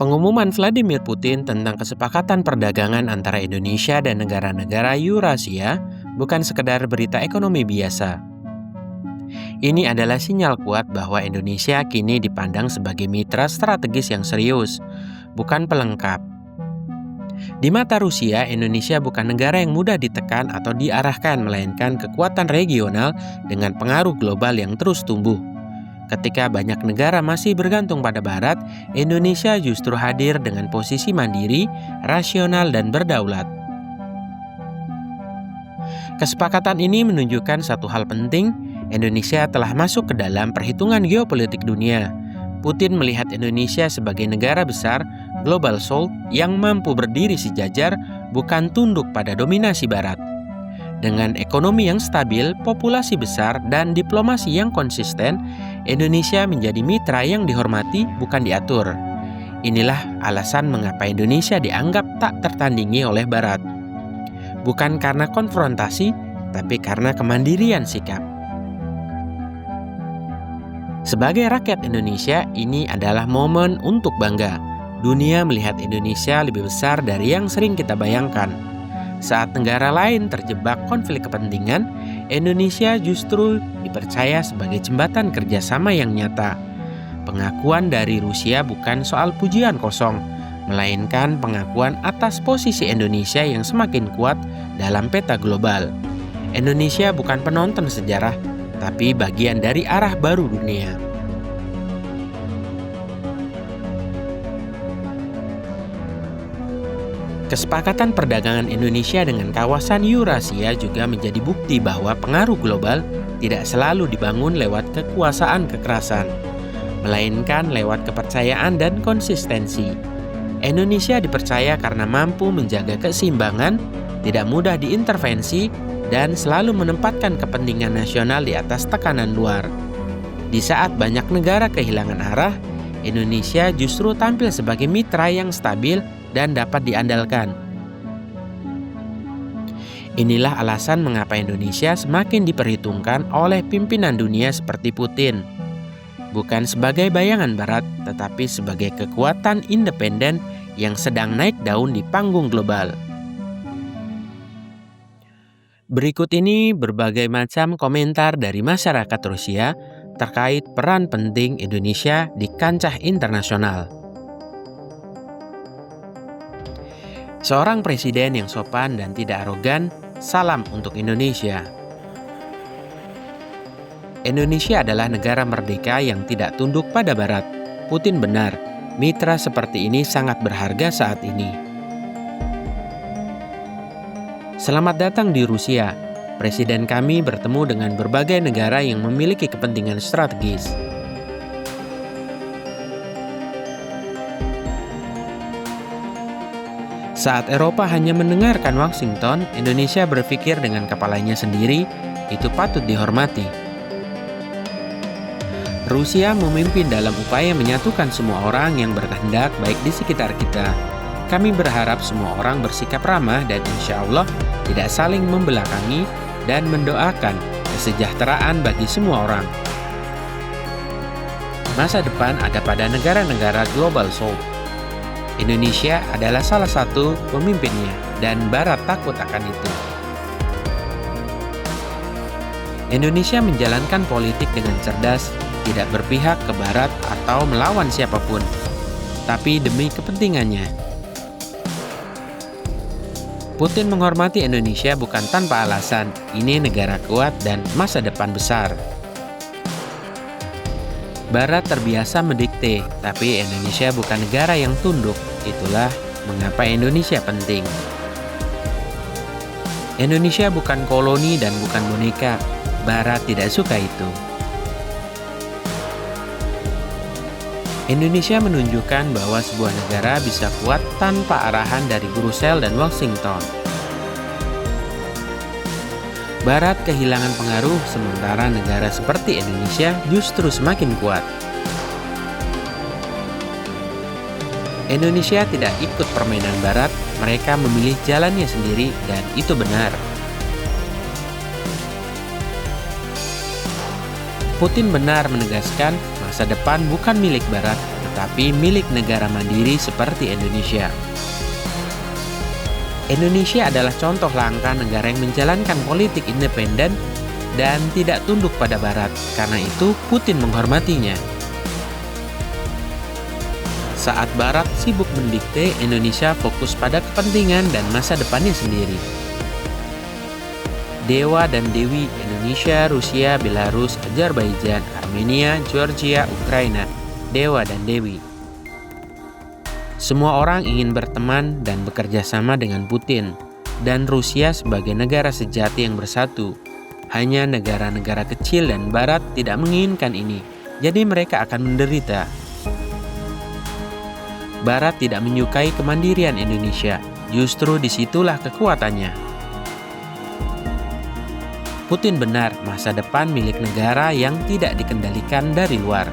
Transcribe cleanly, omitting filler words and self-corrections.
Pengumuman Vladimir Putin tentang kesepakatan perdagangan antara Indonesia dan negara-negara Eurasia bukan sekedar berita ekonomi biasa. Ini adalah sinyal kuat bahwa Indonesia kini dipandang sebagai mitra strategis yang serius, bukan pelengkap. Di mata Rusia, Indonesia bukan negara yang mudah ditekan atau diarahkan, melainkan kekuatan regional dengan pengaruh global yang terus tumbuh. Ketika banyak negara masih bergantung pada Barat, Indonesia justru hadir dengan posisi mandiri, rasional, dan berdaulat. Kesepakatan ini menunjukkan satu hal penting, Indonesia telah masuk ke dalam perhitungan geopolitik dunia. Putin melihat Indonesia sebagai negara besar, global south, yang mampu berdiri sejajar, bukan tunduk pada dominasi Barat. Dengan ekonomi yang stabil, populasi besar, dan diplomasi yang konsisten, Indonesia menjadi mitra yang dihormati, bukan diatur. Inilah alasan mengapa Indonesia dianggap tak tertandingi oleh Barat. Bukan karena konfrontasi, tapi karena kemandirian sikap. Sebagai rakyat Indonesia, ini adalah momen untuk bangga. Dunia melihat Indonesia lebih besar dari yang sering kita bayangkan. Saat negara lain terjebak konflik kepentingan, Indonesia justru dipercaya sebagai jembatan kerjasama yang nyata. Pengakuan dari Rusia bukan soal pujian kosong, melainkan pengakuan atas posisi Indonesia yang semakin kuat dalam peta global. Indonesia bukan penonton sejarah, tapi bagian dari arah baru dunia. Kesepakatan perdagangan Indonesia dengan kawasan Eurasia juga menjadi bukti bahwa pengaruh global tidak selalu dibangun lewat kekuasaan kekerasan, melainkan lewat kepercayaan dan konsistensi. Indonesia dipercaya karena mampu menjaga keseimbangan, tidak mudah diintervensi, dan selalu menempatkan kepentingan nasional di atas tekanan luar. Di saat banyak negara kehilangan arah, Indonesia justru tampil sebagai mitra yang stabil dan dapat diandalkan. Inilah alasan mengapa Indonesia semakin diperhitungkan oleh pimpinan dunia seperti Putin. Bukan sebagai bayangan Barat, tetapi sebagai kekuatan independen yang sedang naik daun di panggung global. Berikut ini berbagai macam komentar dari masyarakat Rusia terkait peran penting Indonesia di kancah internasional. Seorang presiden yang sopan dan tidak arogan, salam untuk Indonesia. Indonesia adalah negara merdeka yang tidak tunduk pada Barat. Putin benar, mitra seperti ini sangat berharga saat ini. Selamat datang di Rusia. Presiden kami bertemu dengan berbagai negara yang memiliki kepentingan strategis. Saat Eropa hanya mendengarkan Washington, Indonesia berpikir dengan kepalanya sendiri, itu patut dihormati. Rusia memimpin dalam upaya menyatukan semua orang yang berkehendak baik di sekitar kita. Kami berharap semua orang bersikap ramah dan insya Allah tidak saling membelakangi dan mendoakan kesejahteraan bagi semua orang. Masa depan ada pada negara-negara global south. Indonesia adalah salah satu pemimpinnya dan Barat takut akan itu. Indonesia menjalankan politik dengan cerdas, tidak berpihak ke Barat atau melawan siapapun, tapi demi kepentingannya. Putin menghormati Indonesia bukan tanpa alasan. Ini negara kuat dan masa depan besar. Barat terbiasa mendikte, tapi Indonesia bukan negara yang tunduk. Itulah mengapa Indonesia penting. Indonesia bukan koloni dan bukan boneka. Barat tidak suka itu. Indonesia menunjukkan bahwa sebuah negara bisa kuat tanpa arahan dari Brussels dan Washington. Barat kehilangan pengaruh, sementara negara seperti Indonesia justru semakin kuat. Indonesia tidak ikut permainan Barat, mereka memilih jalannya sendiri dan itu benar. Putin benar menegaskan masa depan bukan milik Barat, tetapi milik negara mandiri seperti Indonesia. Indonesia adalah contoh langka negara yang menjalankan politik independen dan tidak tunduk pada Barat. Karena itu, Putin menghormatinya. Saat Barat sibuk mendikte, Indonesia fokus pada kepentingan dan masa depannya sendiri. Dewa dan Dewi Indonesia, Rusia, Belarus, Azerbaijan, Armenia, Georgia, Ukraina. Dewa dan Dewi. Semua orang ingin berteman dan bekerja sama dengan Putin dan Rusia sebagai negara sejati yang bersatu. Hanya negara-negara kecil dan Barat tidak menginginkan ini, jadi mereka akan menderita. Barat tidak menyukai kemandirian Indonesia, justru disitulah kekuatannya. Putin benar, masa depan milik negara yang tidak dikendalikan dari luar.